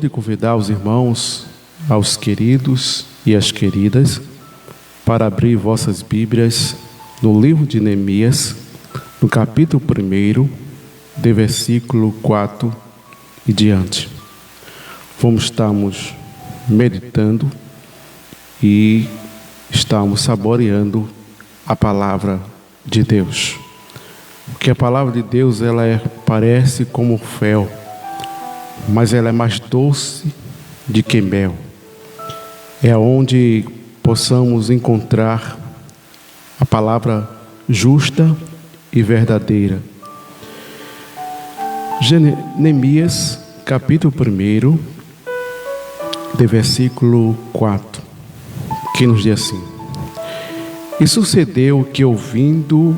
De convidar os irmãos, aos queridos e as queridas, para abrir vossas Bíblias no livro de Neemias, no capítulo 1, de versículo 4 e diante. Estamos meditando e estamos saboreando a palavra de Deus. Porque a palavra de Deus, parece como fel, mas ela é mais doce do que mel. É onde possamos encontrar a palavra justa e verdadeira. Neemias, capítulo 1, de versículo 4, que nos diz assim: E sucedeu que, ouvindo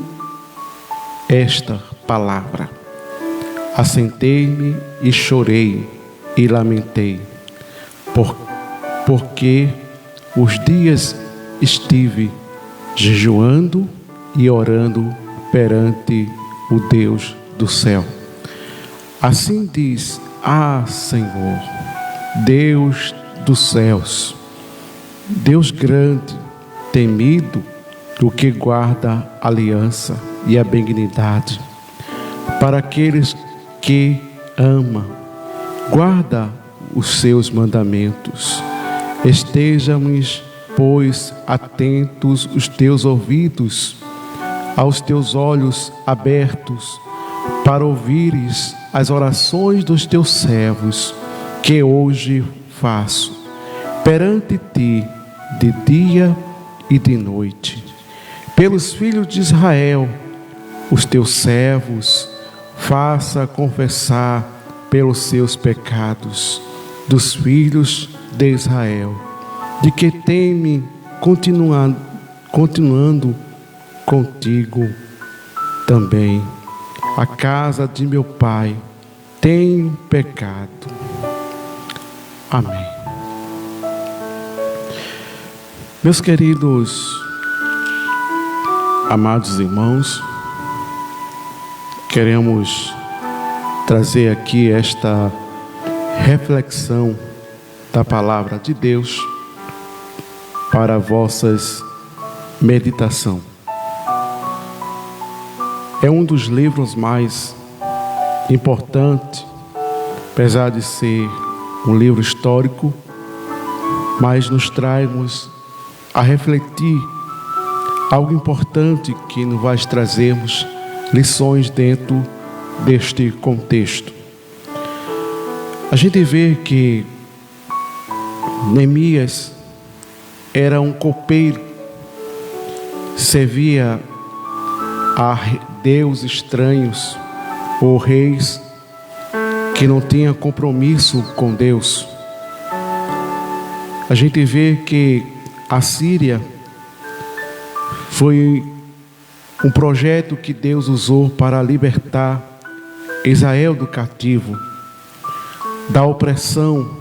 esta palavra, assentei-me e chorei e lamentei, porque os dias estive jejuando e orando perante o Deus do céu. Assim diz: Senhor, Deus dos céus, Deus grande, temido, do que guarda a aliança e a benignidade para aqueles que ama, guarda os seus mandamentos. Estejamos, pois, atentos os teus ouvidos, aos teus olhos abertos, para ouvires as orações dos teus servos, que hoje faço, perante ti, de dia e de noite, pelos filhos de Israel, os teus servos, faça confessar pelos seus pecados dos filhos de Israel, de que teme continuando contigo também. A casa de meu pai tem pecado. Amém. Meus queridos, amados irmãos, queremos trazer aqui esta reflexão da palavra de Deus para vossas meditação. É um dos livros mais importantes, apesar de ser um livro histórico, mas nos traz a refletir algo importante que nos vai trazermos lições dentro deste contexto. A gente vê que Neemias era um copeiro, servia a deuses estranhos ou reis que não tinham compromisso com Deus. A gente vê que a Síria foi um projeto que Deus usou para libertar Israel do cativo, da opressão,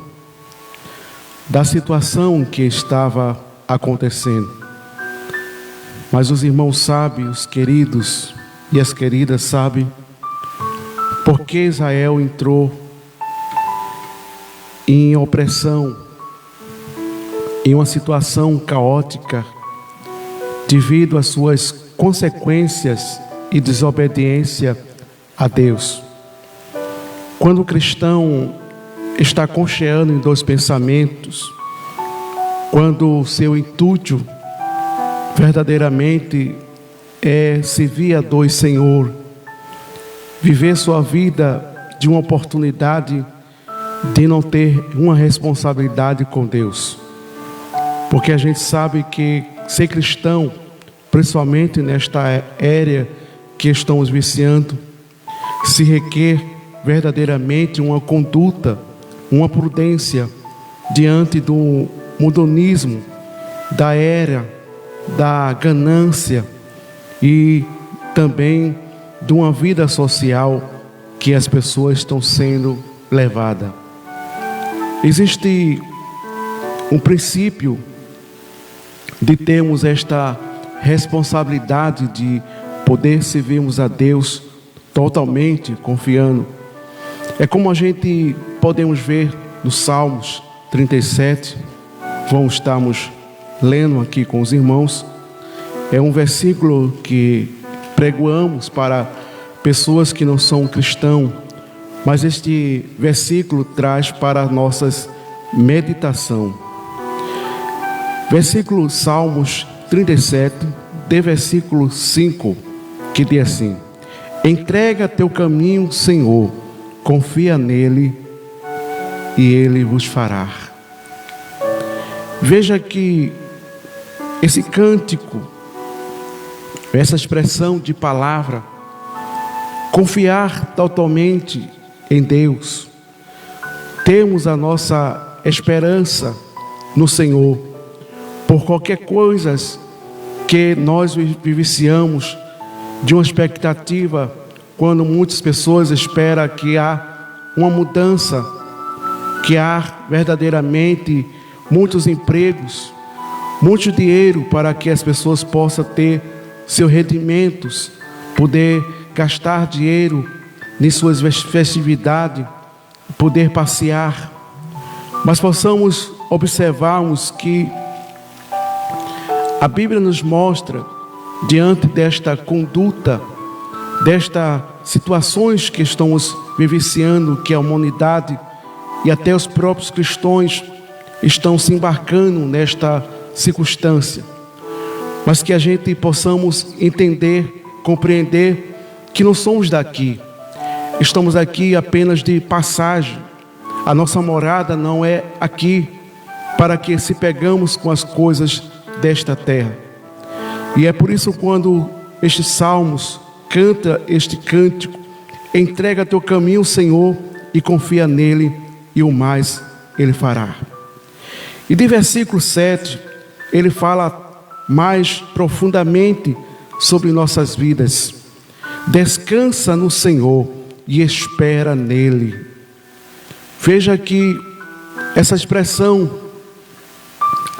da situação que estava acontecendo. Mas os irmãos sabem, os queridos e as queridas sabem, por que Israel entrou em opressão, em uma situação caótica, devido às suas consequências e desobediência a Deus. Quando o cristão está concheando em dois pensamentos, quando o seu intuito verdadeiramente é servir a dois Senhor, viver sua vida de uma oportunidade de não ter uma responsabilidade com Deus, porque a gente sabe que ser cristão, principalmente nesta era que estamos viciando, se requer verdadeiramente uma conduta, uma prudência diante do mundanismo, da era, da ganância e também de uma vida social que as pessoas estão sendo levadas. Existe um princípio de termos esta responsabilidade de poder servirmos a Deus totalmente confiando. É como a gente podemos ver no Salmos 37, vamos estarmos lendo aqui com os irmãos. É um versículo que pregoamos para pessoas que não são cristãos, mas este versículo traz para nossas meditação. Versículo Salmos 37, de versículo 5, que diz assim: entrega teu caminho, Senhor, confia nele e ele vos fará. Veja que esse cântico, essa expressão de palavra, confiar totalmente em Deus, temos a nossa esperança no Senhor, por qualquer coisa que nós vivenciamos, de uma expectativa, quando muitas pessoas esperam que há uma mudança, que há verdadeiramente muitos empregos, muito dinheiro para que as pessoas possam ter seus rendimentos, poder gastar dinheiro em suas festividades, poder passear, mas possamos observarmos que a Bíblia nos mostra, diante desta conduta, destas situações que estamos vivenciando, que a humanidade e até os próprios cristãos estão se embarcando nesta circunstância, mas que a gente possamos entender, compreender que não somos daqui, estamos aqui apenas de passagem, a nossa morada não é aqui, para que se pegamos com as coisas desta terra. E é por isso quando estes salmos canta este cântico: entrega teu caminho, Senhor, e confia nele, e o mais ele fará. E de versículo 7, ele fala mais profundamente sobre nossas vidas. Descansa no Senhor e espera nele. Veja que essa expressão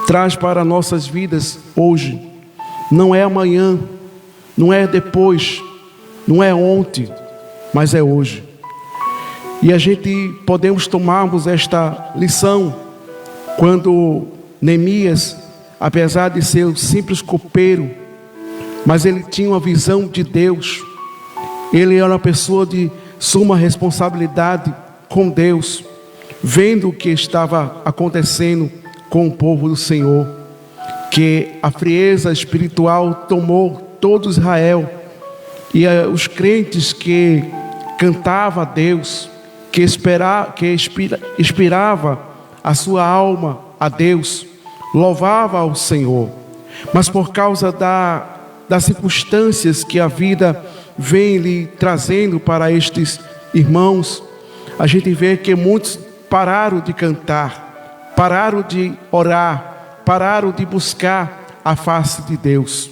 traz para nossas vidas hoje. Não é amanhã, não é depois, não é ontem, mas é hoje. E a gente podemos tomarmos esta lição quando Neemias, apesar de ser um simples copeiro, mas ele tinha uma visão de Deus. Ele era uma pessoa de suma responsabilidade com Deus, vendo o que estava acontecendo com o povo do Senhor, que a frieza espiritual tomou todo Israel, e os crentes que cantavam a Deus, que inspirava a sua alma a Deus, louvava ao Senhor, mas por causa das circunstâncias que a vida vem lhe trazendo para estes irmãos, a gente vê que muitos pararam de cantar, pararam de orar, pararam de buscar a face de Deus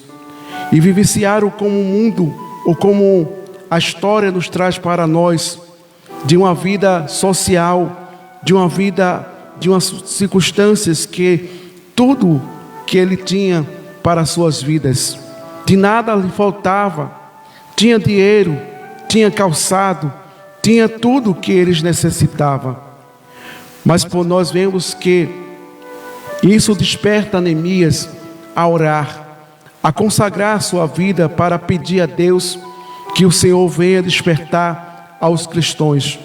e vivenciaram como o mundo, ou como a história nos traz para nós, de uma vida social, de uma vida, de umas circunstâncias que tudo que ele tinha para as suas vidas, de nada lhe faltava, tinha dinheiro, tinha calçado, tinha tudo que eles necessitavam. Mas por nós vemos que isso desperta Neemias a orar, a consagrar sua vida para pedir a Deus que o Senhor venha despertar aos cristãos.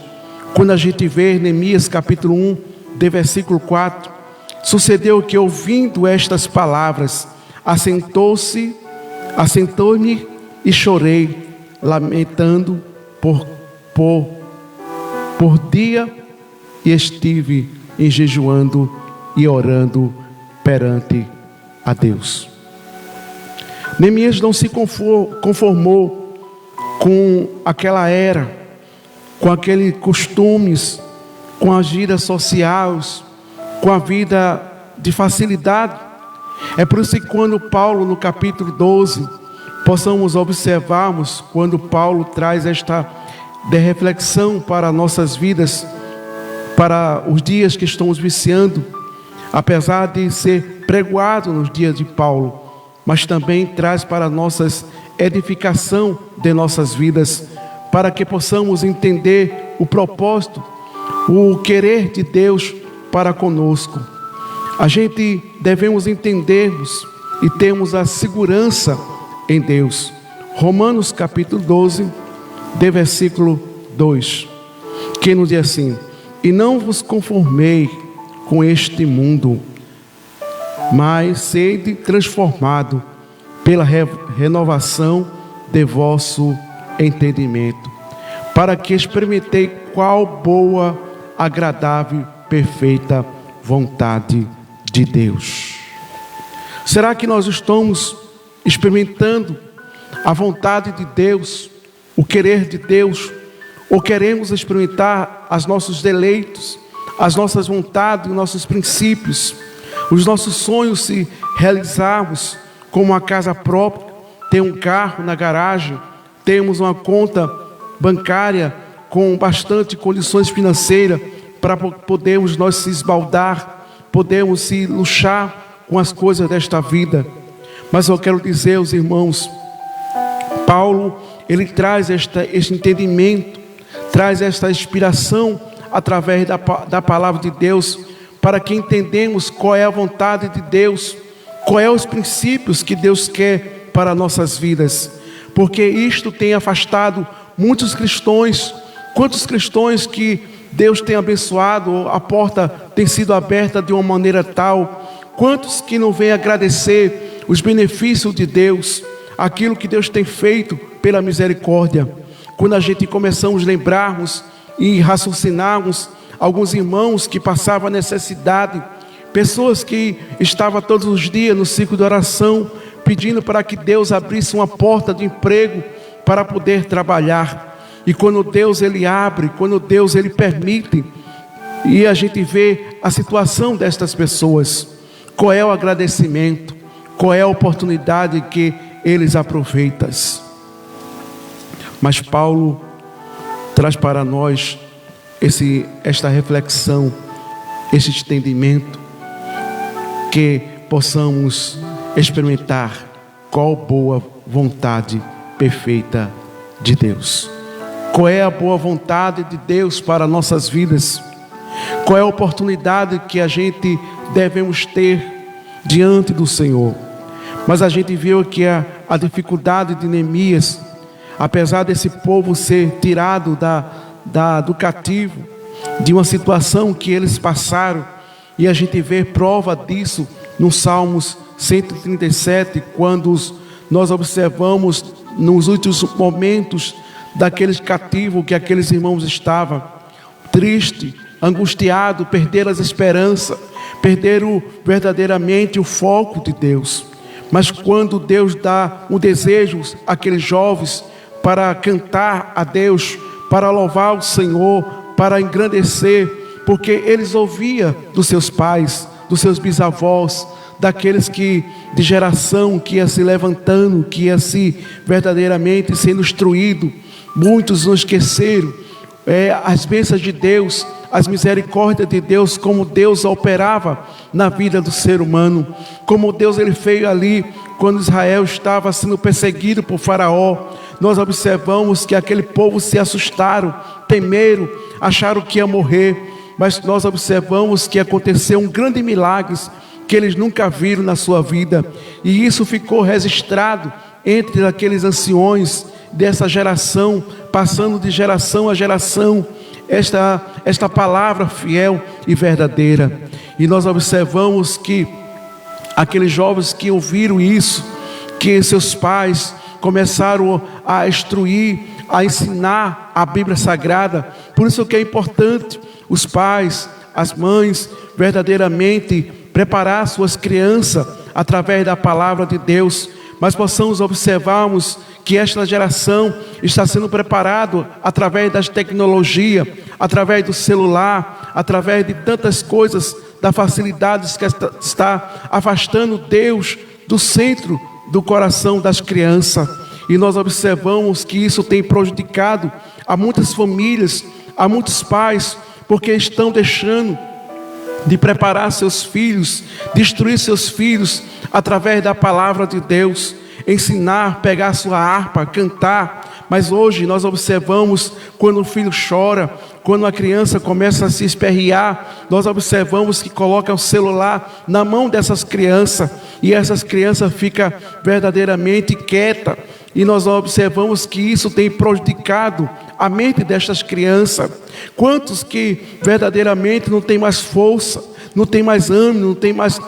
Quando a gente vê Neemias capítulo 1, de versículo 4, sucedeu que, ouvindo estas palavras, assentou-me e chorei, lamentando por dia, e estive jejuando e orando perante a Deus. Neemias não se conformou com aquela era, com aqueles costumes, com as vidas sociais, com a vida de facilidade. É por isso que quando Paulo, no capítulo 12, possamos observarmos, quando Paulo traz esta de reflexão para nossas vidas, para os dias que estamos viciando, apesar de ser pregoado nos dias de Paulo, mas também traz para nossas edificação de nossas vidas, para que possamos entender o propósito, o querer de Deus para conosco. A gente devemos entendermos e termos a segurança em Deus. Romanos capítulo 12, de versículo 2, que nos diz assim: e não vos conformei com este mundo, mas sede transformado pela renovação de vosso entendimento, para que experimentei qual boa, agradável, perfeita vontade de Deus. Será que nós estamos experimentando a vontade de Deus, o querer de Deus, ou queremos experimentar os nossos deleitos, as nossas vontades, os nossos princípios, os nossos sonhos se realizarmos, como uma casa própria, ter um carro na garagem, temos uma conta bancária com bastante condições financeiras para podermos nós se esbaldar, podemos se luxar com as coisas desta vida. Mas eu quero dizer aos irmãos, Paulo, ele traz este entendimento, traz esta inspiração através da palavra de Deus, para que entendemos qual é a vontade de Deus, qual é os princípios que Deus quer para nossas vidas, porque isto tem afastado muitos cristãos. Quantos cristãos que Deus tem abençoado, a porta tem sido aberta de uma maneira tal, quantos que não vêm agradecer os benefícios de Deus, aquilo que Deus tem feito pela misericórdia. Quando a gente começamos a lembrarmos e raciocinarmos alguns irmãos que passavam necessidade, pessoas que estavam todos os dias no ciclo de oração, pedindo para que Deus abrisse uma porta de emprego para poder trabalhar. E quando Deus ele abre, quando Deus ele permite, e a gente vê a situação destas pessoas, qual é o agradecimento, qual é a oportunidade que eles aproveitam. Mas Paulo traz para nós esta reflexão, esse entendimento, que possamos experimentar qual boa vontade perfeita de Deus. Qual é a boa vontade de Deus para nossas vidas? Qual é a oportunidade que a gente devemos ter diante do Senhor? Mas a gente viu aqui a dificuldade de Neemias, apesar desse povo ser tirado do cativo, de uma situação que eles passaram, e a gente vê prova disso no Salmos 137, quando nós observamos nos últimos momentos daqueles cativos que aqueles irmãos estavam, triste, angustiado, perderam as esperanças, perderam verdadeiramente o foco de Deus. Mas quando Deus dá um desejo àqueles jovens para cantar a Deus, para louvar o Senhor, para engrandecer, porque eles ouviam dos seus pais, dos seus bisavós, daqueles que de geração que ia se levantando, que ia se verdadeiramente sendo instruído. Muitos não esqueceram as bênçãos de Deus, as misericórdias de Deus, como Deus operava na vida do ser humano, como Deus ele fez ali quando Israel estava sendo perseguido por Faraó. Nós observamos que aquele povo se assustaram, temeram, acharam que ia morrer, mas nós observamos que aconteceu um grande milagre que eles nunca viram na sua vida, e isso ficou registrado entre aqueles anciões dessa geração, passando de geração a geração, esta palavra fiel e verdadeira. E nós observamos que aqueles jovens que ouviram isso, que seus pais começaram a instruir, a ensinar a Bíblia Sagrada. Por isso que é importante os pais, as mães, verdadeiramente preparar suas crianças através da palavra de Deus. Mas possamos observarmos que esta geração está sendo preparada através das tecnologias, através do celular, através de tantas coisas, das facilidades que está afastando Deus do centro do coração das crianças. E nós observamos que isso tem prejudicado a muitas famílias, a muitos pais, porque estão deixando de preparar seus filhos, de instruir seus filhos através da palavra de Deus, ensinar, pegar sua harpa, cantar. Mas hoje nós observamos quando o filho chora, quando a criança começa a se esperrear, nós observamos que coloca o celular na mão dessas crianças, e essas crianças ficam verdadeiramente quietas, e nós observamos que isso tem prejudicado a mente destas crianças. Quantos que verdadeiramente não tem mais força, não tem mais ânimo, não tem mais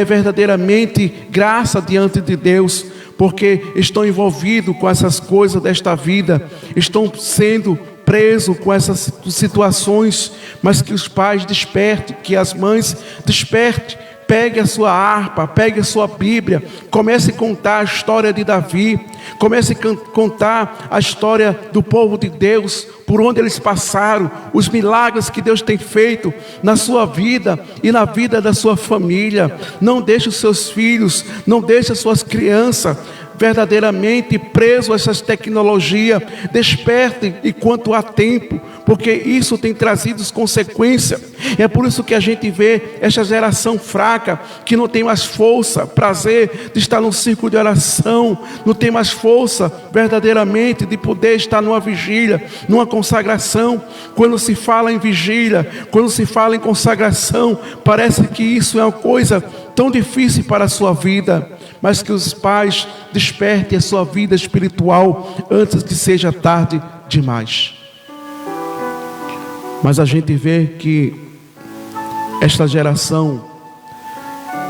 verdadeiramente graça diante de Deus, porque estão envolvidos com essas coisas desta vida, estão sendo presos com essas situações. Mas que os pais despertem, que as mães despertem, pegue a sua harpa, pegue a sua Bíblia, comece a contar a história de Davi, comece a contar a história do povo de Deus, por onde eles passaram, os milagres que Deus tem feito na sua vida e na vida da sua família. Não deixe os seus filhos, não deixe as suas crianças verdadeiramente presos a essas tecnologias. Desperte enquanto há tempo, porque isso tem trazido consequências. É por isso que a gente vê essa geração fraca, que não tem mais força, prazer de estar num círculo de oração, não tem mais força verdadeiramente de poder estar numa vigília, numa consagração. Quando se fala em vigília, quando se fala em consagração, parece que isso é uma coisa tão difícil para a sua vida. Mas que os pais despertem a sua vida espiritual antes que seja tarde demais. Mas a gente vê que esta geração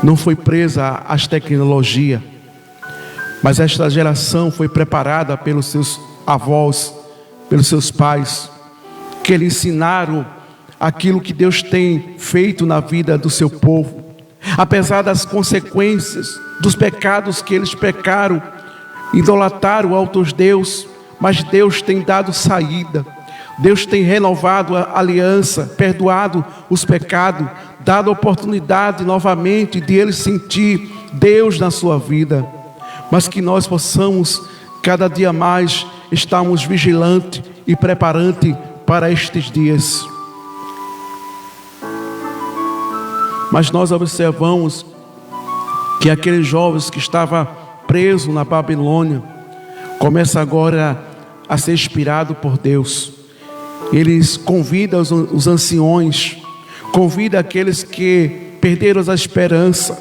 não foi presa às tecnologias, mas esta geração foi preparada pelos seus avós, pelos seus pais, que eles ensinaram aquilo que Deus tem feito na vida do seu povo. Apesar das consequências, dos pecados que eles pecaram, idolatraram outros deuses, mas Deus tem dado saída. Deus tem renovado a aliança, perdoado os pecados, dado a oportunidade novamente de eles sentir Deus na sua vida. Mas que nós possamos cada dia mais estarmos vigilantes e preparantes para estes dias. Mas nós observamos que aqueles jovens que estavam presos na Babilônia começam agora a ser inspirados por Deus. Eles convidam os anciões, convidam aqueles que perderam a esperança,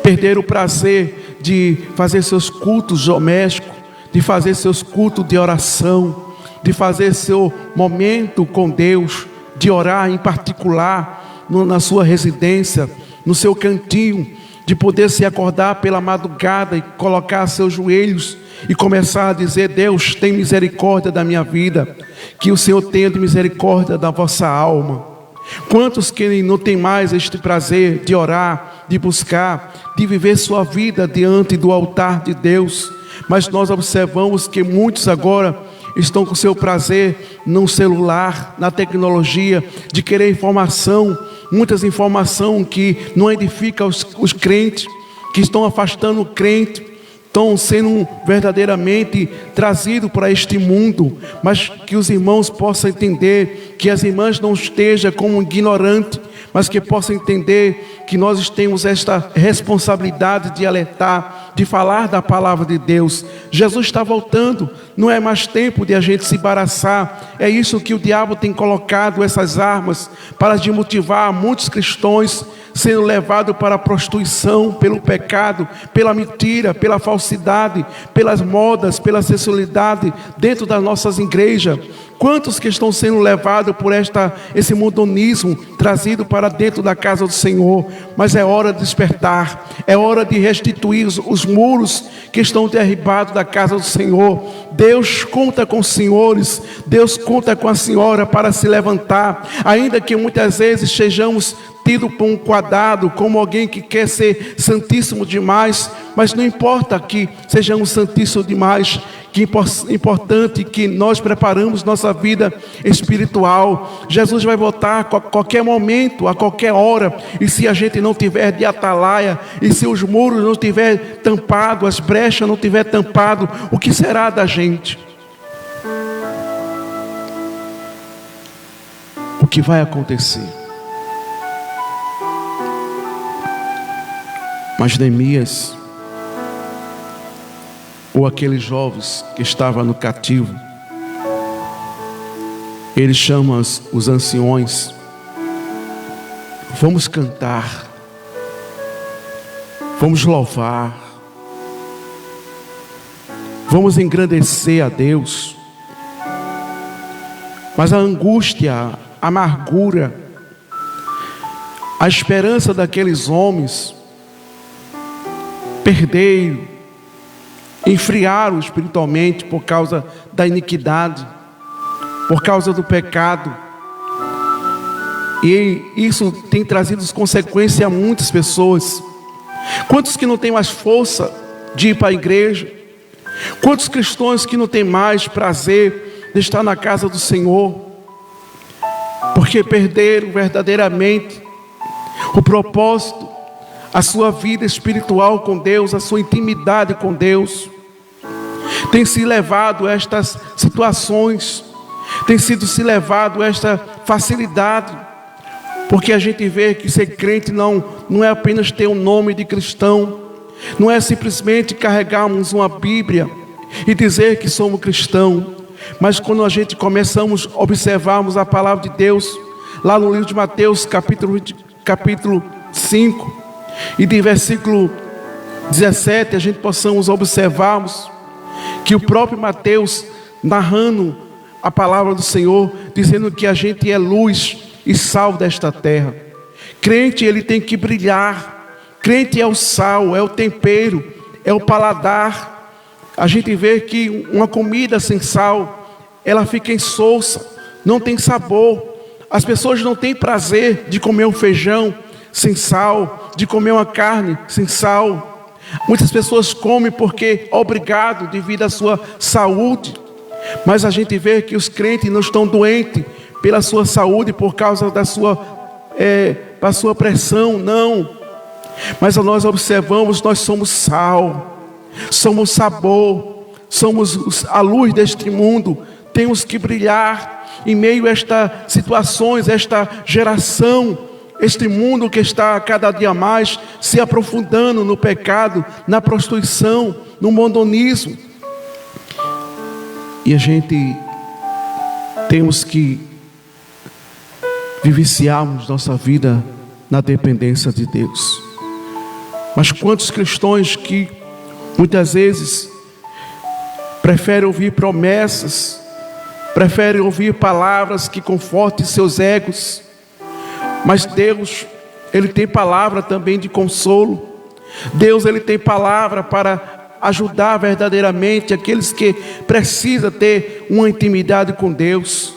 perderam o prazer de fazer seus cultos domésticos, de fazer seus cultos de oração, de fazer seu momento com Deus, de orar em particular na sua residência, no seu cantinho, de poder se acordar pela madrugada e colocar seus joelhos e começar a dizer: Deus, tem misericórdia da minha vida, que o Senhor tenha de misericórdia da vossa alma. Quantos que não tem mais este prazer de orar, de buscar, de viver sua vida diante do altar de Deus? Mas nós observamos que muitos agora estão com seu prazer no celular, na tecnologia, de querer informação, muitas informações que não edificam os crentes, que estão afastando o crente, estão sendo verdadeiramente trazidos para este mundo. Mas que os irmãos possam entender, que as irmãs não estejam como ignorantes, mas que possam entender que nós temos esta responsabilidade de alertar, de falar da palavra de Deus. Jesus está voltando, não é mais tempo de a gente se embaraçar. É isso que o diabo tem colocado, essas armas, para desmotivar muitos cristãos, sendo levados para a prostituição, pelo pecado, pela mentira, pela falsidade, pelas modas, pela sensualidade dentro das nossas igrejas. Quantos que estão sendo levados por esse mundanismo trazido para dentro da casa do Senhor? Mas é hora de despertar, é hora de restituir os muros que estão derribados da casa do Senhor. Deus conta com os senhores, Deus conta com a senhora para se levantar, ainda que muitas vezes sejamos tido por um quadrado, como alguém que quer ser santíssimo demais, mas não importa que sejamos santíssimos demais, que é importante que nós preparamos nossa vida espiritual. Jesus vai voltar a qualquer momento, a qualquer hora, e se a gente não tiver de atalaia, e se os muros não tiver tampado, as brechas não tiver tampado, o que será da gente? O que vai acontecer? Mas Neemias, ou aqueles jovens que estavam no cativo, ele chama os anciões. Vamos cantar, vamos louvar, vamos engrandecer a Deus. Mas a angústia, a amargura, a esperança daqueles homens perderam, enfriaram espiritualmente por causa da iniquidade, por causa do pecado. E isso tem trazido consequências a muitas pessoas. Quantos que não têm mais força de ir para a igreja? Quantos cristãos que não têm mais prazer de estar na casa do Senhor? Porque perderam verdadeiramente o propósito, a sua vida espiritual com Deus, a sua intimidade com Deus. Tem se levado a estas situações, tem sido se levado a esta facilidade. Porque a gente vê que ser crente não é apenas ter um nome de cristão, não é simplesmente carregarmos uma Bíblia e dizer que somos cristãos, mas quando a gente começamos a observarmos a palavra de Deus, lá no livro de Mateus, capítulo 5, e de versículo 17, a gente possamos observarmos que o próprio Mateus, narrando a palavra do Senhor, dizendo que a gente é luz e sal desta terra. Crente, ele tem que brilhar. Crente é o sal, é o tempero, é o paladar. A gente vê que uma comida sem sal, ela fica insossa, não tem sabor. As pessoas não têm prazer de comer um feijão sem sal, de comer uma carne sem sal. Muitas pessoas comem porque é obrigado devido à sua saúde. Mas a gente vê que os crentes não estão doentes pela sua saúde, por causa da sua pressão, não. Mas nós observamos, nós somos sal, somos sabor, somos a luz deste mundo. Temos que brilhar em meio a estas situações, esta geração, este mundo que está cada dia mais se aprofundando no pecado, na prostituição, no mundanismo. E a gente temos que vivenciarmos nossa vida na dependência de Deus. Mas quantos cristãos que muitas vezes preferem ouvir promessas, preferem ouvir palavras que confortem seus egos, mas Deus, Ele tem palavra também de consolo. Deus, Ele tem palavra para ajudar verdadeiramente aqueles que precisam ter uma intimidade com Deus,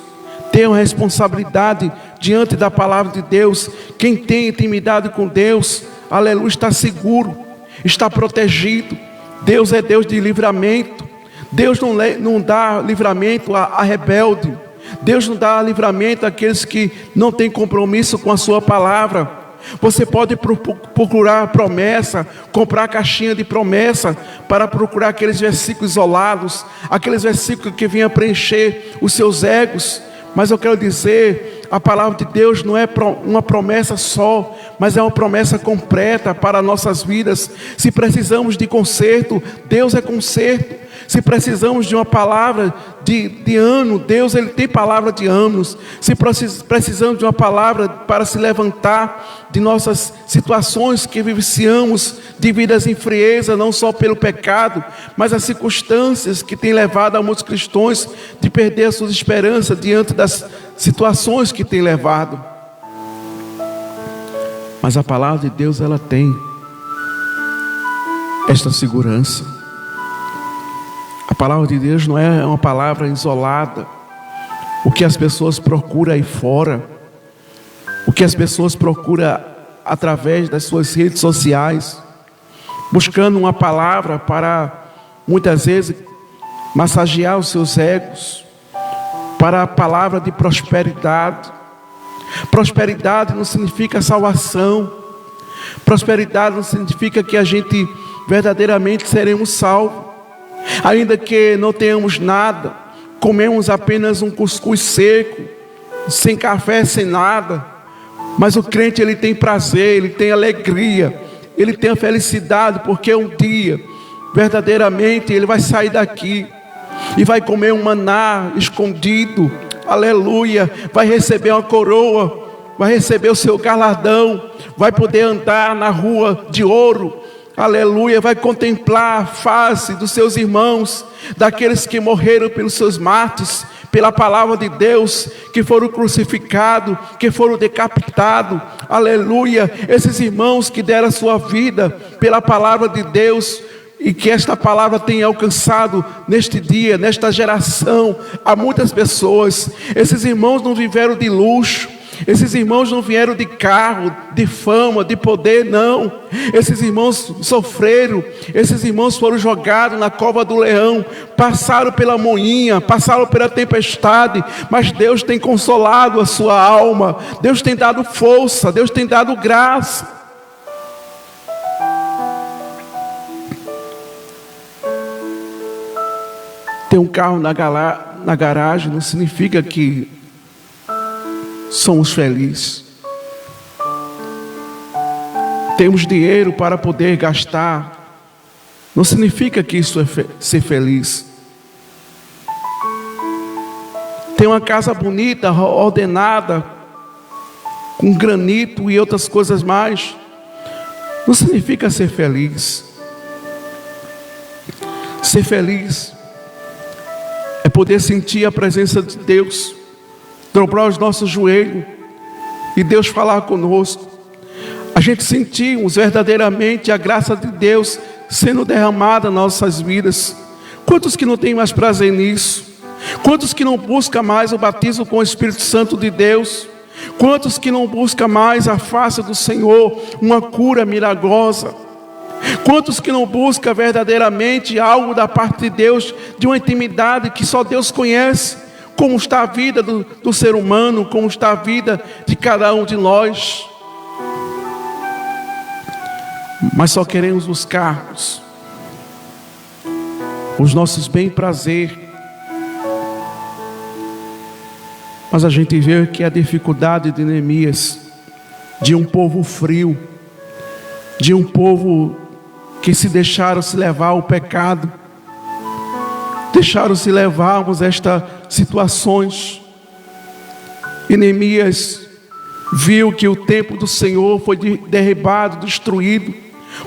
ter uma responsabilidade diante da palavra de Deus. Quem tem intimidade com Deus, aleluia, está seguro, está protegido. Deus é Deus de livramento. Deus não dá livramento a rebelde. Deus não dá livramento àqueles que não têm compromisso com a sua palavra. Você pode procurar promessa, comprar caixinha de promessa, para procurar aqueles versículos isolados, aqueles versículos que venham preencher os seus egos. Mas eu quero dizer, a palavra de Deus não é uma promessa só, mas é uma promessa completa para nossas vidas. Se precisamos de conserto, Deus é conserto. Se precisamos de uma palavra de ano, Deus, Ele tem palavra de anos. Se precisamos de uma palavra para se levantar de nossas situações que vivenciamos, de vidas em frieza, não só pelo pecado, mas as circunstâncias que têm levado a muitos cristãos de perder as suas esperanças diante das situações que têm levado. Mas a palavra de Deus, ela tem esta segurança. A palavra de Deus não é uma palavra isolada. O que as pessoas procuram aí fora, o que as pessoas procuram através das suas redes sociais, buscando uma palavra para, muitas vezes, massagear os seus egos, para a palavra de prosperidade. Prosperidade não significa salvação. Prosperidade não significa que a gente verdadeiramente seremos salvos. Ainda que não tenhamos nada, comemos apenas um cuscuz seco, sem café, sem nada. Mas o crente, ele tem prazer, ele tem alegria, ele tem a felicidade, porque um dia, verdadeiramente, ele vai sair daqui e vai comer um maná escondido, aleluia, vai receber uma coroa, vai receber o seu galardão, vai poder andar na rua de ouro, aleluia, vai contemplar a face dos seus irmãos, daqueles que morreram pelos seus mártires, pela palavra de Deus, que foram crucificados, que foram decapitados, aleluia, esses irmãos que deram a sua vida pela palavra de Deus, e que esta palavra tenha alcançado neste dia, nesta geração, a muitas pessoas. Esses irmãos não viveram de luxo, esses irmãos não vieram de carro, de fama, de poder, não. Esses irmãos sofreram, esses irmãos foram jogados na cova do leão, passaram pela moinha, passaram pela tempestade, mas Deus tem consolado a sua alma, Deus tem dado força, Deus tem dado graça. Ter um carro na garagem não significa que somos felizes. Temos dinheiro para poder gastar, não significa que isso é ser feliz. Ter uma casa bonita, ordenada, com granito e outras coisas mais, não significa ser feliz. Ser feliz é poder sentir a presença de Deus, dobrar os nossos joelhos e Deus falar conosco. A gente sentimos verdadeiramente a graça de Deus sendo derramada nas nossas vidas. Quantos que não têm mais prazer nisso? Quantos que não buscam mais o batismo com o Espírito Santo de Deus? Quantos que não buscam mais a face do Senhor, uma cura milagrosa? Quantos que não buscam verdadeiramente algo da parte de Deus, de uma intimidade que só Deus conhece? Como está a vida do ser humano, como está a vida de cada um de nós. Mas só queremos buscar os nossos bem-prazer. Mas a gente vê que a dificuldade de Neemias, de um povo frio, de um povo que se deixaram se levar ao pecado, deixaram se levar a estas situações. E Neemias viu que o templo do Senhor foi derribado, destruído,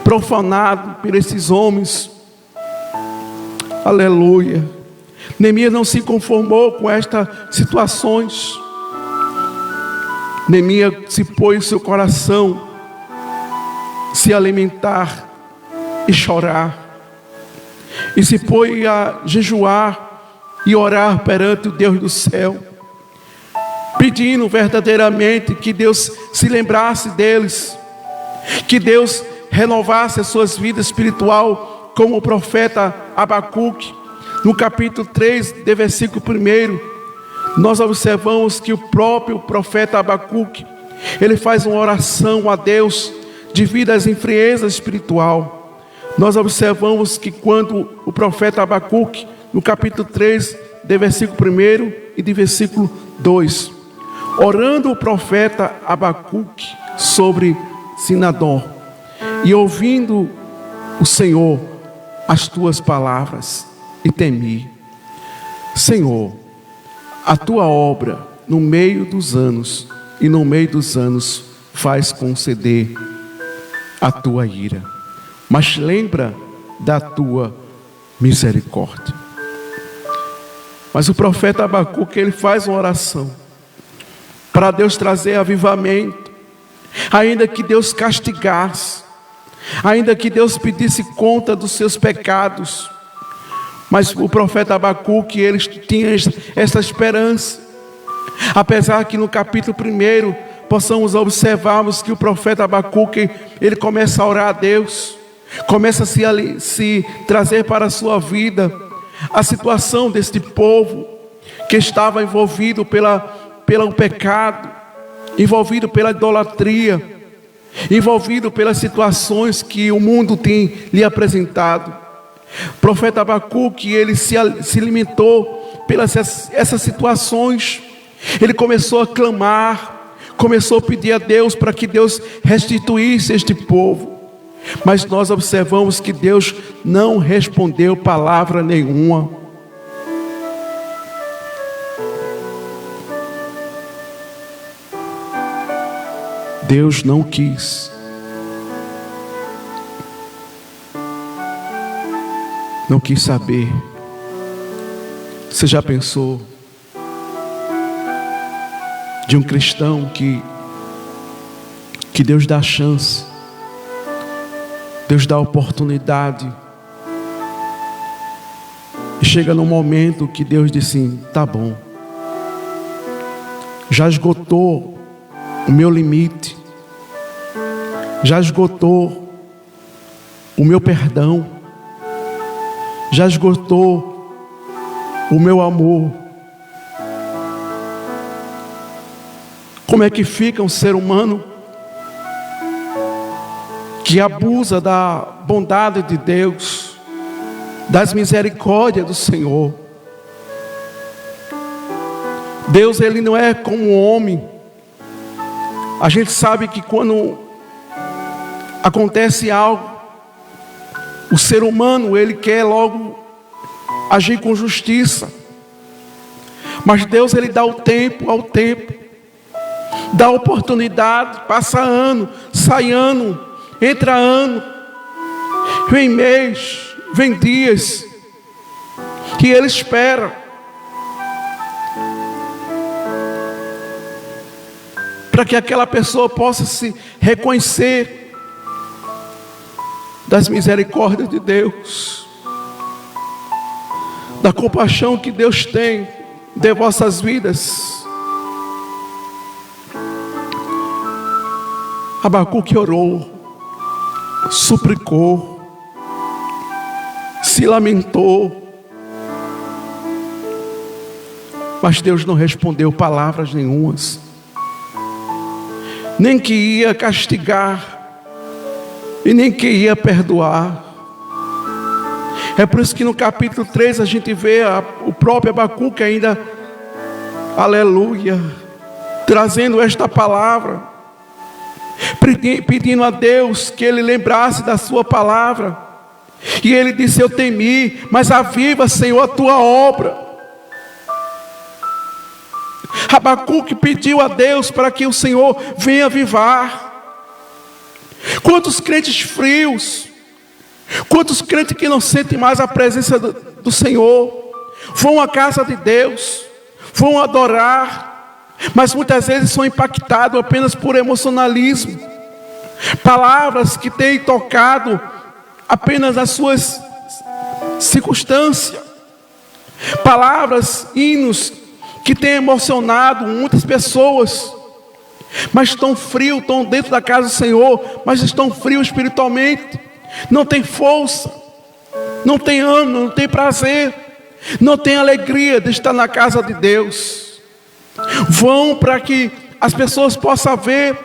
profanado por esses homens. Aleluia. Neemias não se conformou com estas situações. Neemias se pôs em seu coração se alimentar e chorar, e se pôs a jejuar e orar perante o Deus do céu, pedindo verdadeiramente que Deus se lembrasse deles, que Deus renovasse as suas vidas espiritual, como o profeta Abacuque. No capítulo 3, de versículo 1, nós observamos que o próprio profeta Abacuque, ele faz uma oração a Deus devido às friezas espiritual. Nós observamos que quando o profeta Abacuque, no capítulo 3, de versículo 1 e de versículo 2, orando o profeta Abacuque sobre Sinadó, e ouvindo o Senhor as tuas palavras, e temi. Senhor, a tua obra no meio dos anos, e no meio dos anos faz conceder a tua ira, mas lembra da tua misericórdia. Mas o profeta Abacuque, ele faz uma oração para Deus trazer avivamento, ainda que Deus castigasse, ainda que Deus pedisse conta dos seus pecados. Mas o profeta Abacuque, ele tinha essa esperança, apesar que no capítulo 1 possamos observarmos que o profeta Abacuque, ele começa a orar a Deus, começa a se trazer para a sua vida a situação deste povo que estava envolvido pelo pecado, envolvido pela idolatria, envolvido pelas situações que o mundo tem lhe apresentado. O profeta Abacuque, ele se alimentou pelas essas situações. Ele começou a clamar, começou a pedir a Deus para que Deus restituísse este povo. Mas nós observamos que Deus não respondeu palavra nenhuma. Deus não quis. Não quis saber. Você já pensou de um cristão que Deus dá chance, Deus dá oportunidade, e chega num momento que Deus diz assim: tá bom, já esgotou o meu limite, já esgotou o meu perdão, já esgotou o meu amor. Como é que fica um ser humano que abusa da bondade de Deus, das misericórdias do Senhor? Deus, Ele não é como um homem. A gente sabe que quando acontece algo, o ser humano, ele quer logo agir com justiça. Mas Deus, Ele dá o tempo ao tempo, dá oportunidade. Passa ano, sai ano, entra ano, vem mês, vem dias, que Ele espera para que aquela pessoa possa se reconhecer das misericórdias de Deus, da compaixão que Deus tem de vossas vidas. Abacuque orou, suplicou, se lamentou, mas Deus não respondeu palavras nenhumas, nem que ia castigar e nem que ia perdoar. É por isso que no capítulo 3 a gente vê o próprio Abacuque ainda, aleluia, trazendo esta palavra, pedindo a Deus que Ele lembrasse da sua palavra. E ele disse: eu temi, mas aviva, Senhor, a tua obra. Abacuque pediu a Deus para que o Senhor venha avivar. Quantos crentes frios, quantos crentes que não sentem mais a presença do Senhor, vão à casa de Deus, vão adorar, mas muitas vezes são impactados apenas por emocionalismo, palavras que têm tocado apenas as suas circunstâncias, palavras, hinos que têm emocionado muitas pessoas, mas estão frios, estão dentro da casa do Senhor, mas estão frios espiritualmente, não tem força, não tem ânimo, não tem prazer, não tem alegria de estar na casa de Deus. Vão para que as pessoas possam ver,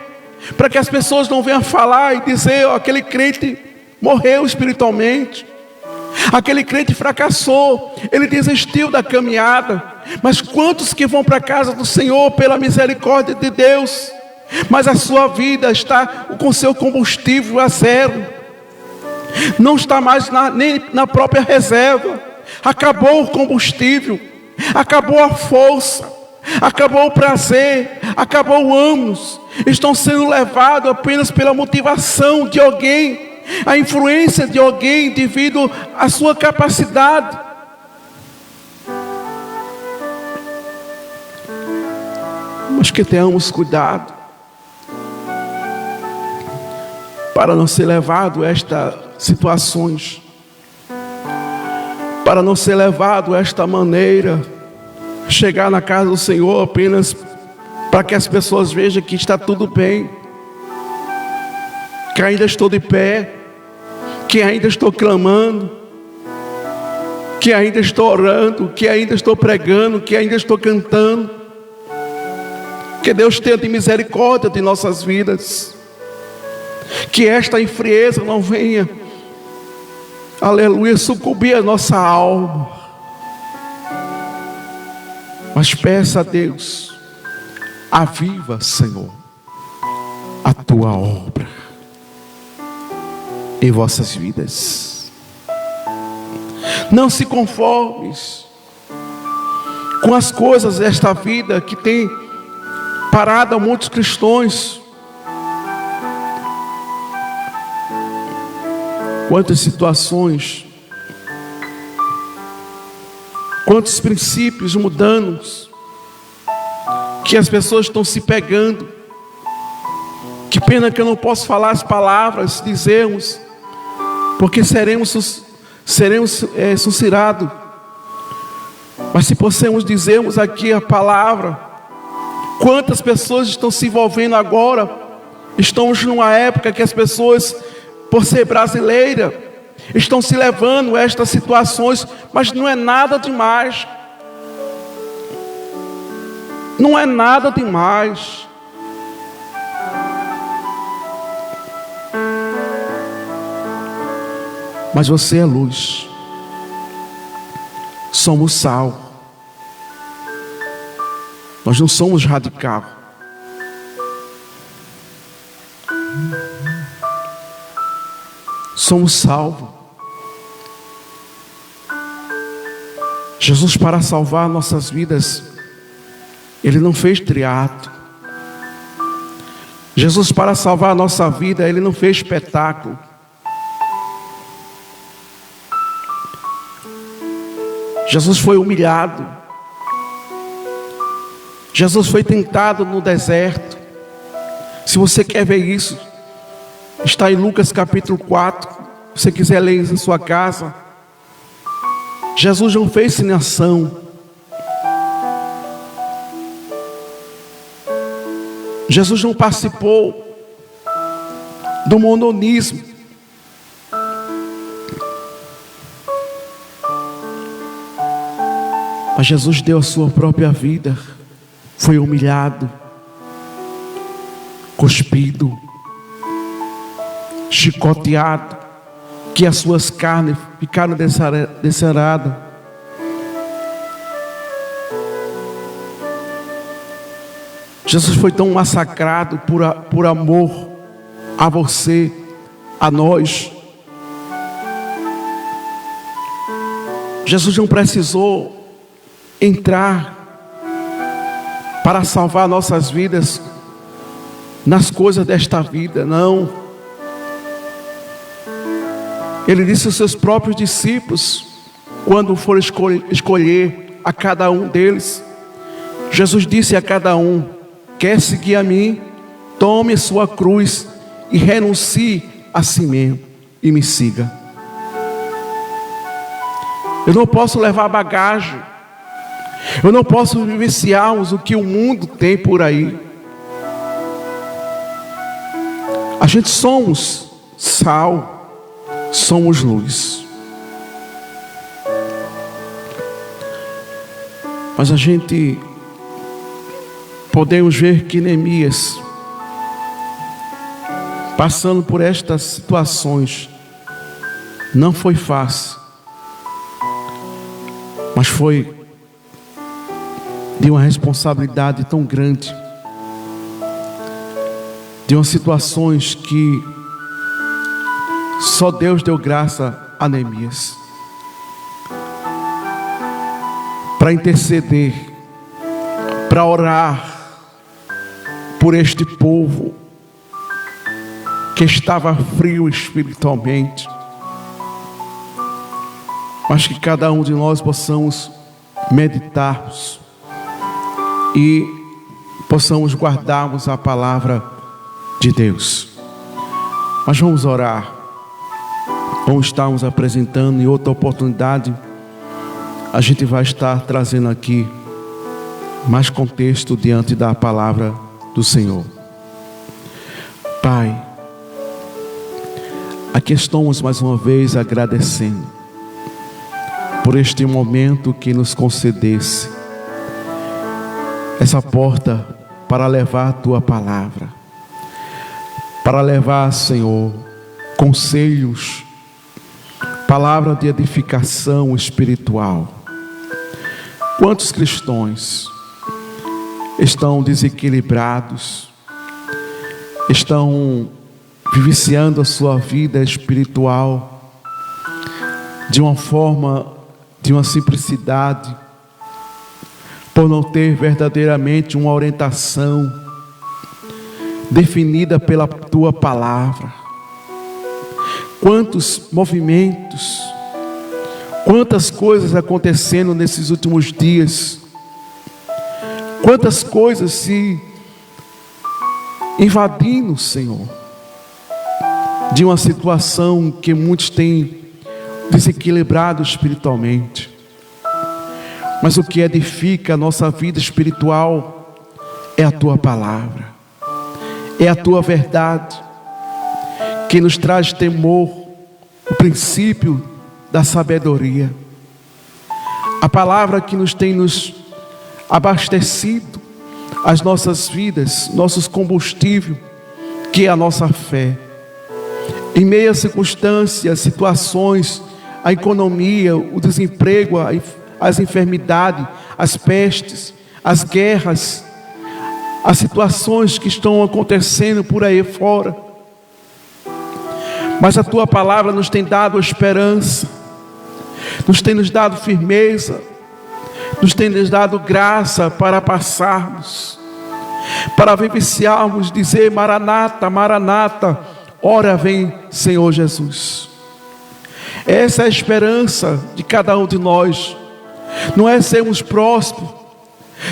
para que as pessoas não venham falar e dizer: aquele crente morreu espiritualmente, aquele crente fracassou, ele desistiu da caminhada. Mas quantos que vão para a casa do Senhor pela misericórdia de Deus, mas a sua vida está com seu combustível a zero, não está mais nem na própria reserva. Acabou o combustível, acabou a força, acabou o prazer, acabou o ânimos. Estão sendo levados apenas pela motivação de alguém, a influência de alguém devido à sua capacidade. Mas que tenhamos cuidado para não ser levado a estas situações, para não ser levado a esta maneira, chegar na casa do Senhor apenas para que as pessoas vejam que está tudo bem, que ainda estou de pé, que ainda estou clamando, que ainda estou orando, que ainda estou pregando, que ainda estou cantando. Que Deus tenha de misericórdia de nossas vidas, que esta frieza não venha, aleluia, sucumbir a nossa alma. Mas peça a Deus: aviva, Senhor, a tua obra em vossas vidas. Não se conformes com as coisas desta vida que tem parado a muitos cristãos. Quantas situações, quantos princípios mudando, que as pessoas estão se pegando. Que pena que eu não posso falar as palavras, dizermos, porque seremos suscitados. Mas se possamos dizermos aqui a palavra, quantas pessoas estão se envolvendo agora? Estamos numa época que as pessoas, por ser brasileira, estão se levando a estas situações, mas não é nada demais. Não é nada demais. Mas você é luz. Somos sal. Nós não somos radical. Somos salvos. Jesus, para salvar nossas vidas, Ele não fez teatro. Jesus, para salvar a nossa vida, Ele não fez espetáculo. Jesus foi humilhado. Jesus foi tentado no deserto. Se você quer ver isso, está em Lucas capítulo 4. Se você quiser ler isso em sua casa. Jesus não fez ensinação. Jesus não participou do mononismo. Mas Jesus deu a sua própria vida. Foi humilhado, cuspido, chicoteado, que as suas carnes ficaram desceradas. Jesus foi tão massacrado por amor a você, a nós. Jesus não precisou entrar para salvar nossas vidas nas coisas desta vida, não. Ele disse aos seus próprios discípulos, quando for escolher a cada um deles, Jesus disse a cada um: quer seguir a mim, tome sua cruz e renuncie a si mesmo e me siga. Eu não posso levar bagagem. Eu não posso vivenciarmos o que o mundo tem por aí. A gente somos sal, somos luz. Mas a gente podemos ver que Neemias, passando por estas situações, não foi fácil, mas foi de uma responsabilidade tão grande, de umas situações que só Deus deu graça a Neemias para interceder, para orar por este povo que estava frio espiritualmente, mas que cada um de nós possamos meditarmos e possamos guardarmos a palavra de Deus. Mas vamos orar. Vamos estarmos apresentando, em outra oportunidade a gente vai estar trazendo aqui mais contexto diante da palavra do Senhor. Pai, aqui estamos mais uma vez agradecendo por este momento que nos concedesse essa porta para levar a Tua palavra, para levar, Senhor, conselhos, palavra de edificação espiritual. Quantos cristãos estão desequilibrados, estão vivenciando a sua vida espiritual de uma forma, de uma simplicidade, por não ter verdadeiramente uma orientação definida pela Tua palavra. Quantos movimentos, quantas coisas acontecendo nesses últimos dias, quantas coisas se invadindo, Senhor, de uma situação que muitos têm desequilibrado espiritualmente. Mas o que edifica a nossa vida espiritual é a Tua palavra, é a Tua verdade, que nos traz temor, o princípio da sabedoria. A palavra que nos tem nos abastecido as nossas vidas, nossos combustíveis, que é a nossa fé. Em meio a circunstâncias, situações, a economia, o desemprego, as enfermidades, as pestes, as guerras, as situações que estão acontecendo por aí fora. Mas a Tua palavra nos tem dado esperança, nos tem nos dado firmeza, nos tem nos dado graça para passarmos, para vivenciarmos, dizer: Maranata, Maranata, ora vem Senhor Jesus. Essa é a esperança de cada um de nós. Não é sermos prósperos,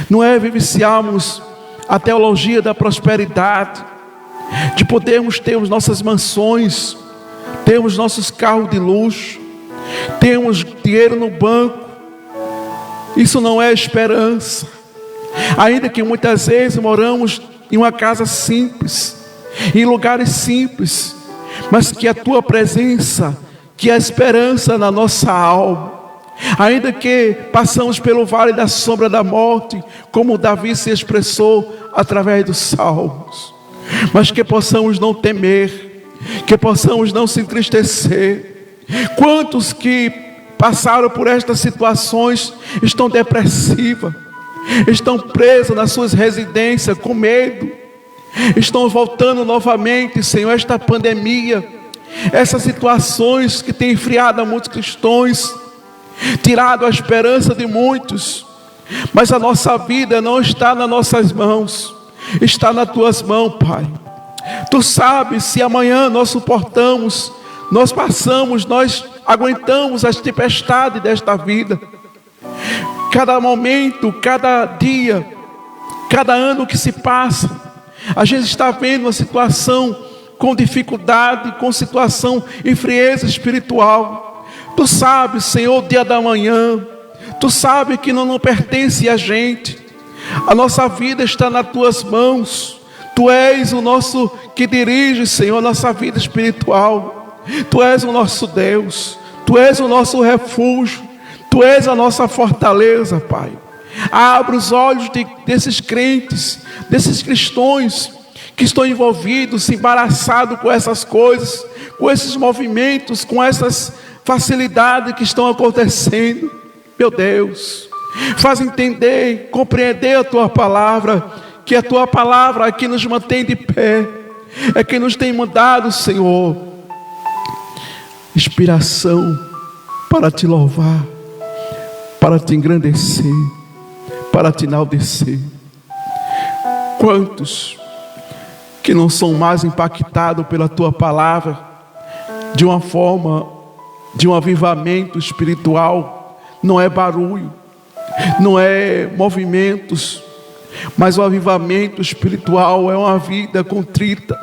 não é vivenciarmos a teologia da prosperidade, de podermos ter as nossas mansões, termos nossos carros de luxo, termos dinheiro no banco. Isso não é esperança. Ainda que muitas vezes moramos em uma casa simples, em lugares simples, mas que a Tua presença, que a esperança na nossa alma. Ainda que passamos pelo vale da sombra da morte, como Davi se expressou através dos salmos, mas que possamos não temer, que possamos não se entristecer. Quantos que passaram por estas situações estão depressivos, estão presos nas suas residências com medo, estão voltando novamente, Senhor, esta pandemia, essas situações que têm enfriado a muitos cristãos, tirado a esperança de muitos. Mas a nossa vida não está nas nossas mãos, está nas Tuas mãos, Pai. Tu sabes se amanhã nós suportamos, nós passamos, nós aguentamos as tempestades desta vida. Cada momento, cada dia, cada ano que se passa, a gente está vendo uma situação com dificuldade, com situação em frieza espiritual. Tu sabes, Senhor, o dia da manhã. Tu sabes que não pertence a gente. A nossa vida está nas Tuas mãos. Tu és o nosso que dirige, Senhor, a nossa vida espiritual. Tu és o nosso Deus. Tu és o nosso refúgio. Tu és a nossa fortaleza, Pai. Abre os olhos desses crentes, desses cristãos que estão envolvidos, embaraçados com essas coisas, com esses movimentos, com essas facilidades que estão acontecendo. Meu Deus, faz entender, compreender a Tua palavra, que a Tua palavra é que nos mantém de pé, é que nos tem mandado, Senhor, inspiração para Te louvar, para Te engrandecer, para Te enaltecer. Quantos que não são mais impactados pela Tua palavra, de uma forma, de um avivamento espiritual. Não é barulho, não é movimentos, mas o avivamento espiritual é uma vida contrita,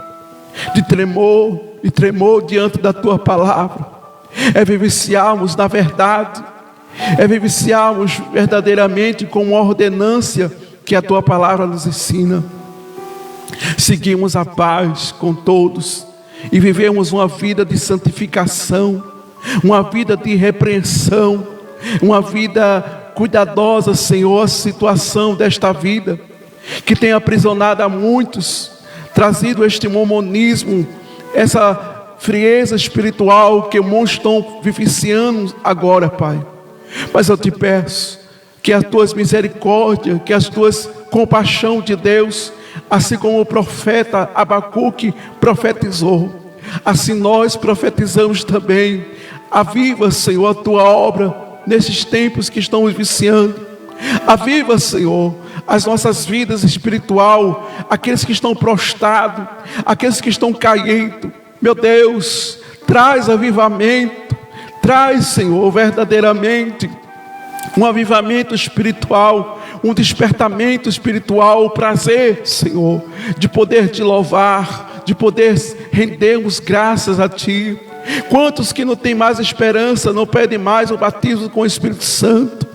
de tremor e tremor diante da Tua palavra. É vivenciarmos na verdade, é vivenciarmos verdadeiramente com uma ordenância que a Tua palavra nos ensina. Seguimos a paz com todos e vivemos uma vida de santificação, uma vida de repreensão, uma vida cuidadosa, Senhor, a situação desta vida que tem aprisionado a muitos, trazido este mormonismo, essa frieza espiritual que muitos estão vivenciando agora, Pai. Mas eu Te peço que as Tuas misericórdias, que as Tuas compaixão de Deus, assim como o profeta Abacuque profetizou, assim nós profetizamos também. Aviva, Senhor, a Tua obra nesses tempos que estão viciando. Aviva, Senhor, as nossas vidas espiritual, aqueles que estão prostrados, aqueles que estão caindo. Meu Deus, Traz avivamento, traz, Senhor, verdadeiramente um avivamento espiritual, um despertamento espiritual, o prazer, Senhor, de poder te louvar, de poder rendermos graças a Ti. Quantos que não têm mais esperança, não pedem mais o batismo com o Espírito Santo?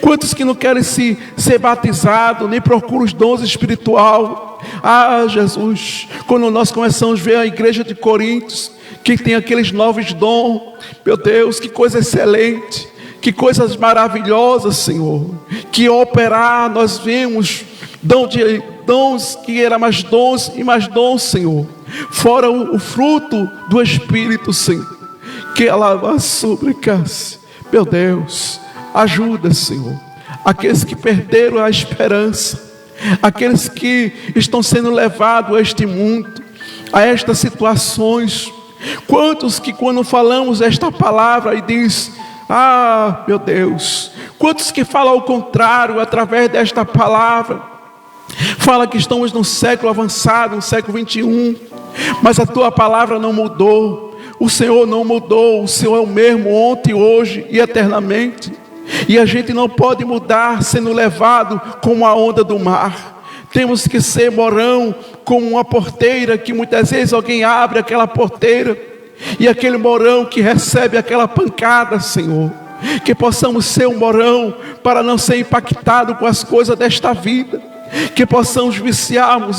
Quantos que não querem ser batizados, nem procuram os dons espiritual? Ah, Jesus, quando nós começamos a ver a igreja de Coríntios, que tem aqueles novos dons, meu Deus, que coisa excelente, que coisas maravilhosas, Senhor, que operar, nós vemos dons que eram mais dons e mais dons, Senhor, fora o fruto do Espírito, Senhor, que ela suplicasse. Meu Deus, ajuda, Senhor, aqueles que perderam a esperança, aqueles que estão sendo levados a este mundo, a estas situações. Quantos que quando falamos esta palavra e diz: ah, meu Deus, quantos que falam ao contrário através desta palavra, fala que estamos num século avançado, no século 21, mas a tua palavra não mudou, o Senhor não mudou, o Senhor é o mesmo ontem, hoje e eternamente, e a gente não pode mudar sendo levado como a onda do mar. Temos que ser morão, como uma porteira, que muitas vezes alguém abre aquela porteira, e aquele morão que recebe aquela pancada, Senhor, que possamos ser um morão, para não ser impactado com as coisas desta vida, que possamos viciarmos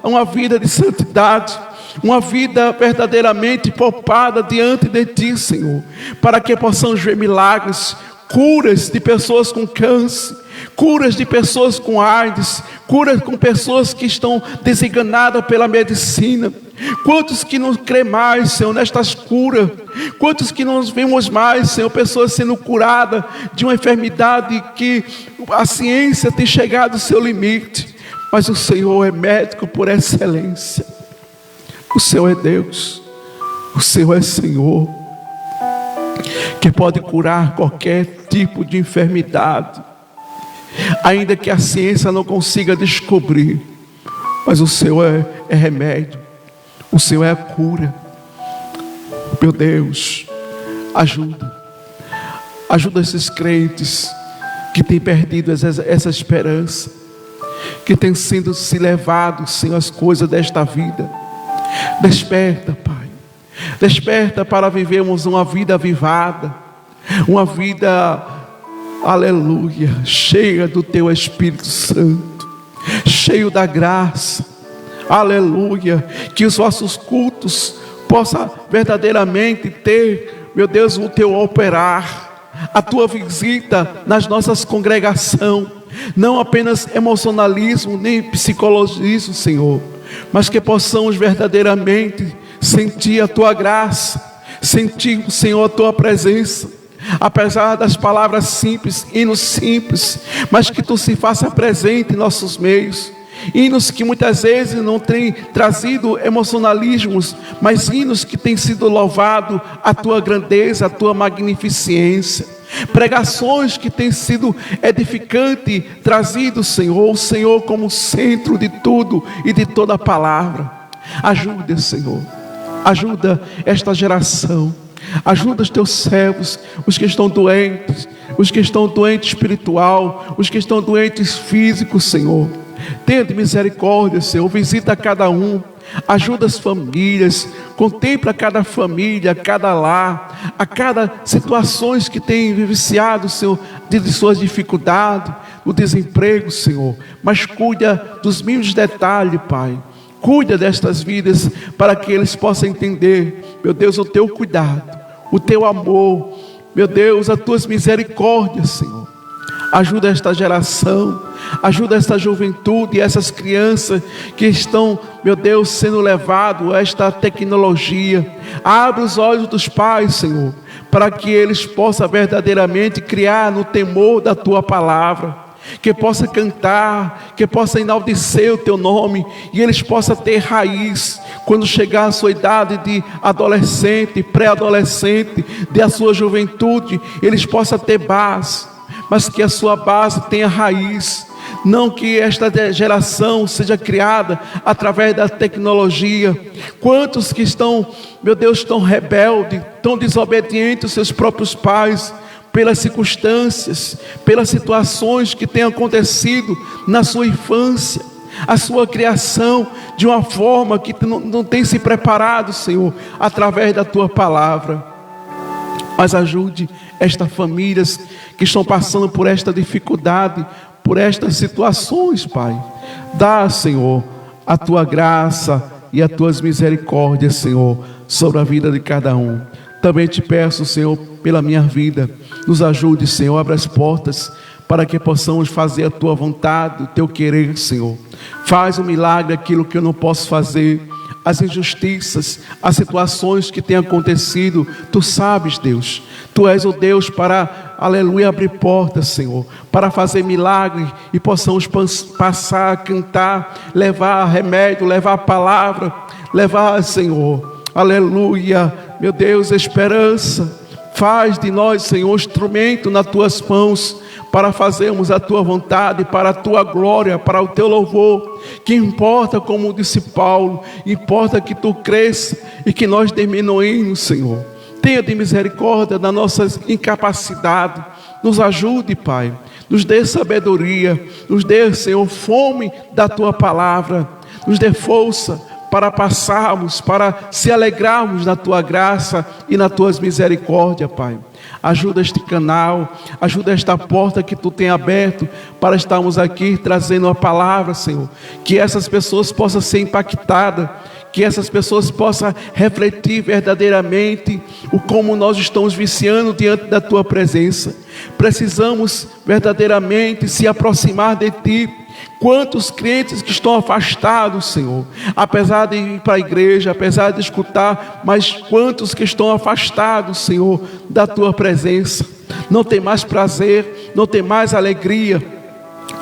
uma vida de santidade, uma vida verdadeiramente poupada diante de Ti, Senhor, para que possamos ver milagres, curas de pessoas com câncer, curas de pessoas com AIDS, curas com pessoas que estão desenganadas pela medicina. Quantos que não crê mais, Senhor, nestas curas? Quantos que não vemos mais, Senhor, pessoas sendo curadas de uma enfermidade que a ciência tem chegado ao seu limite, mas o Senhor é médico por excelência. O Senhor é Deus, o Senhor é Senhor, que pode curar qualquer tipo de enfermidade, ainda que a ciência não consiga descobrir, mas o Senhor é remédio, o Senhor é a cura. Meu Deus, ajuda esses crentes que têm perdido essa esperança, que têm sido se levados, Senhor, às coisas desta vida. Desperta, Pai, desperta para vivermos uma vida avivada, uma vida, aleluia, cheia do Teu Espírito Santo, cheio da graça, aleluia, que os vossos cultos possam verdadeiramente ter, meu Deus, o Teu operar, a Tua visita nas nossas congregações, não apenas emocionalismo, nem psicologismo, Senhor, mas que possamos verdadeiramente sentir a Tua graça, sentir, Senhor, a Tua presença, apesar das palavras simples, hinos simples, mas que Tu se faça presente em nossos meios, hinos que muitas vezes não têm trazido emocionalismos, mas hinos que têm sido louvado a Tua grandeza, a Tua magnificência, pregações que têm sido edificantes, trazido, Senhor, o Senhor como centro de tudo e de toda a palavra. Ajuda, Senhor, ajuda esta geração, ajuda os Teus servos, os que estão doentes, os que estão doentes espiritual, os que estão doentes físicos, Senhor. Tenha de misericórdia, Senhor, visita cada um, ajuda as famílias, contempla cada família, cada lar, a cada situações que tem vivenciado, Senhor, de suas dificuldades, o desemprego, Senhor, mas cuida dos mínimos detalhes, Pai, cuida destas vidas, para que eles possam entender, meu Deus, o Teu cuidado, o Teu amor, meu Deus, as Tuas misericórdias, Senhor. Ajuda esta geração, ajuda esta juventude e essas crianças que estão, meu Deus, sendo levados a esta tecnologia. Abre os olhos dos pais, Senhor, para que eles possam verdadeiramente criar no temor da Tua palavra, que possa cantar, que possa enaltecer o Teu nome, e eles possam ter raiz, quando chegar a sua idade de adolescente, pré-adolescente, de a sua juventude, eles possam ter base, mas que a sua base tenha raiz Não que esta geração seja criada através da tecnologia. Quantos que estão, meu Deus, tão rebeldes, tão desobedientes aos seus próprios pais, pelas circunstâncias, pelas situações que têm acontecido na sua infância, a sua criação, de uma forma que não tem se preparado, Senhor, através da Tua palavra. Mas ajude estas famílias que estão passando por esta dificuldade, por estas situações, Pai. Dá, Senhor, a Tua graça e as Tuas misericórdias, Senhor, sobre a vida de cada um. Também te peço, Senhor, pela minha vida, nos ajude, Senhor, abre as portas para que possamos fazer a Tua vontade, o Teu querer, Senhor. Faz um milagre aquilo que eu não posso fazer, as injustiças, as situações que têm acontecido, Tu sabes, Deus. Tu és o Deus para, aleluia, abrir portas, Senhor, para fazer milagre e possamos passar, cantar, levar remédio, levar a palavra, levar, Senhor, aleluia, meu Deus, esperança. Faz de nós, Senhor, instrumento nas Tuas mãos, para fazermos a Tua vontade, para a Tua glória, para o Teu louvor. Que importa, como disse Paulo, importa que Tu cresça e que nós diminuímos, Senhor. Tenha de misericórdia da nossa incapacidade. Nos ajude, Pai. Nos dê sabedoria. Nos dê, Senhor, fome da Tua palavra. Nos dê força para passarmos, para se alegrarmos na Tua graça e nas Tuas misericórdias, Pai. Ajuda este canal, ajuda esta porta que Tu tem aberto para estarmos aqui trazendo a palavra, Senhor. Que essas pessoas possam ser impactadas, que essas pessoas possam refletir verdadeiramente o como nós estamos viciando diante da Tua presença. Precisamos verdadeiramente se aproximar de Ti. Quantos crentes que estão afastados, Senhor, apesar de ir para a igreja, apesar de escutar, mas quantos que estão afastados, Senhor, da Tua presença, não tem mais prazer, não tem mais alegria.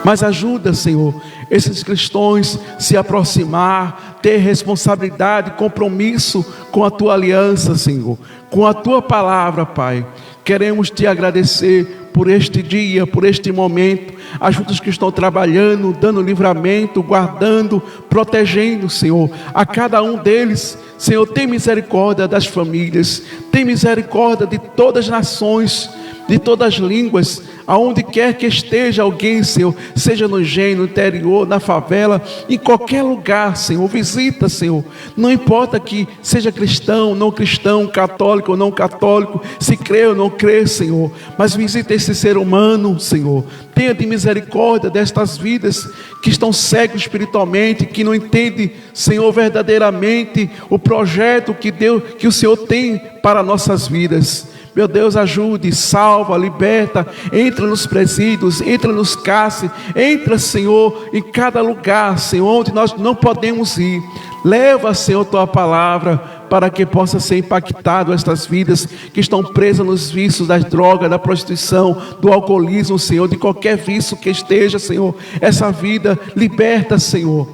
Mas ajuda, Senhor, esses cristãos se aproximar, ter responsabilidade, compromisso com a Tua aliança, Senhor, com a Tua palavra, Pai. Queremos Te agradecer por este dia, por este momento. Ajuda os que estão trabalhando, dando livramento, guardando, protegendo, Senhor, a cada um deles. Senhor, tem misericórdia das famílias, tem misericórdia de todas as nações, de todas as línguas, aonde quer que esteja alguém, Senhor, seja no engenho, no interior, na favela, em qualquer lugar, Senhor, visita, Senhor, não importa que seja cristão, não cristão, católico ou não católico, se crê ou não crê, Senhor, mas visita esse ser humano, Senhor. Tenha de misericórdia destas vidas que estão cegos espiritualmente, que não entendem, Senhor, verdadeiramente o projeto que Deus, que o Senhor tem para nossas vidas. Meu Deus, ajude, salva, liberta, entra nos presídios, entra nos cárceres, entra, Senhor, em cada lugar, Senhor, onde nós não podemos ir. Leva, Senhor, Tua palavra, para que possa ser impactado estas vidas que estão presas nos vícios das drogas, da prostituição, do alcoolismo, Senhor, de qualquer vício que esteja, Senhor. Essa vida liberta, Senhor,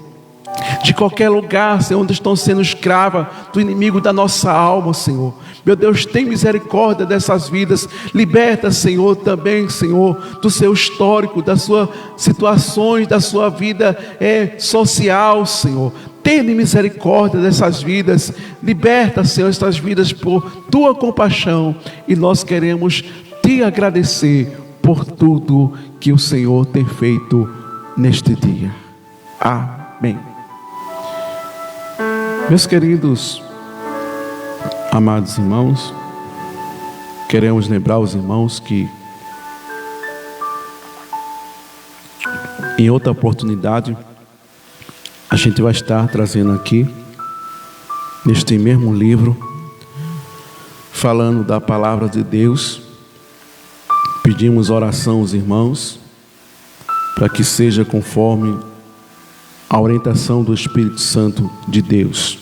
de qualquer lugar, Senhor, onde estão sendo escravas do inimigo da nossa alma, Senhor. Meu Deus, tem misericórdia dessas vidas. Liberta, Senhor, também, Senhor, do seu histórico, das suas situações, da sua vida social, Senhor. Tenha misericórdia dessas vidas. Liberta, Senhor, estas vidas por Tua compaixão. E nós queremos Te agradecer por tudo que o Senhor tem feito neste dia. Amém. Meus queridos, amados irmãos, queremos lembrar os irmãos que em outra oportunidade a gente vai estar trazendo aqui, neste mesmo livro, falando da palavra de Deus. Pedimos oração aos irmãos, para que seja conforme a orientação do Espírito Santo de Deus.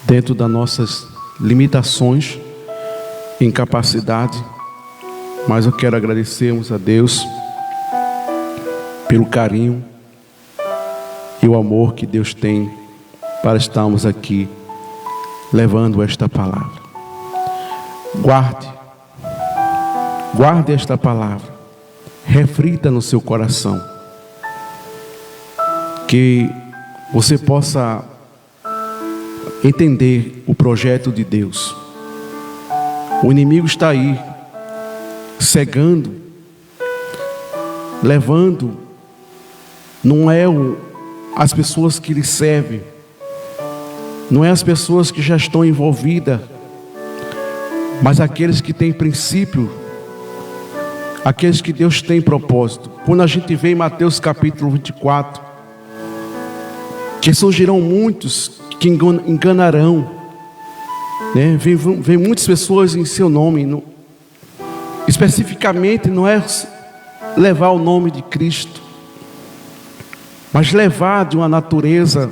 Dentro das nossas limitações, incapacidade, mas eu quero agradecermos a Deus pelo carinho e o amor que Deus tem para estarmos aqui levando esta palavra. Guarde esta palavra, reflita no seu coração, que você possa entender o projeto de Deus. O inimigo está aí, cegando, levando, não é as pessoas que lhe servem, não é as pessoas que já estão envolvidas, mas aqueles que têm princípio, aqueles que Deus tem propósito. Quando a gente vê em Mateus capítulo 24, que surgirão muitos que enganarão, né? Vem muitas pessoas em seu nome, especificamente não é levar o nome de Cristo, mas levar de uma natureza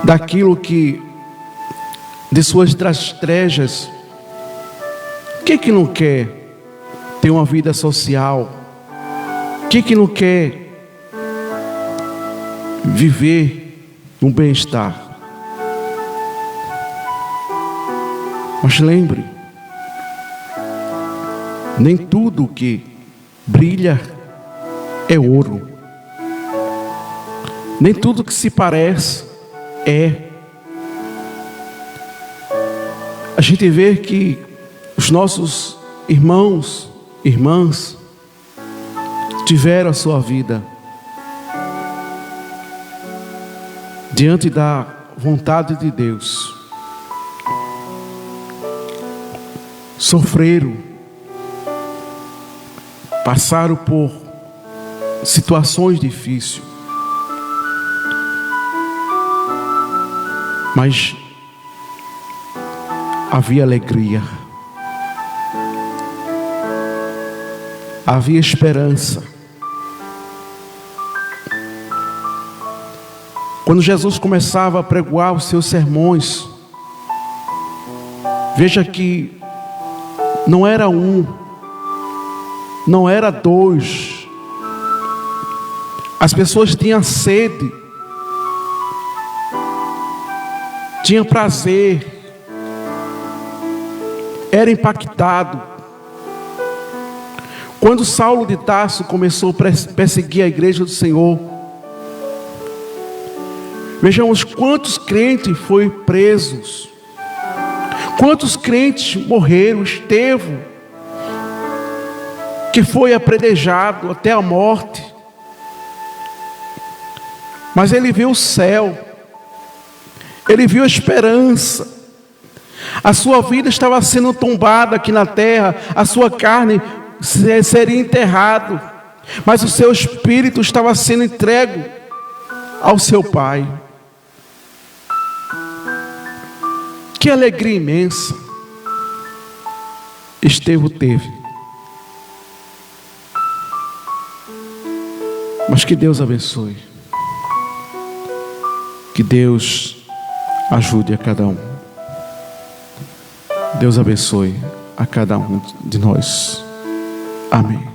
daquilo que, de suas estratégias. Quem que não quer ter uma vida social? Quem que não quer viver um bem-estar? Mas lembre, nem tudo que brilha é ouro, nem tudo que se parece é. A gente vê que os nossos irmãos, irmãs, tiveram a sua vida diante da vontade de Deus, sofreram, passaram por situações difíceis, mas havia alegria, havia esperança. Quando Jesus começava a pregoar os seus sermões, veja que não era um, não era dois. As pessoas tinham sede, tinham prazer, era impactado. Quando Saulo de Tarso começou a perseguir a igreja do Senhor, vejamos quantos crentes foram presos, quantos crentes morreram. Estevão, que foi apedrejado até a morte, mas ele viu o céu, ele viu a esperança. A sua vida estava sendo tombada aqui na terra, a sua carne seria enterrado, mas o seu espírito estava sendo entregue ao seu Pai. Que alegria imensa Estevão teve. Mas que Deus abençoe, que Deus ajude a cada um. Deus abençoe a cada um de nós. Amém.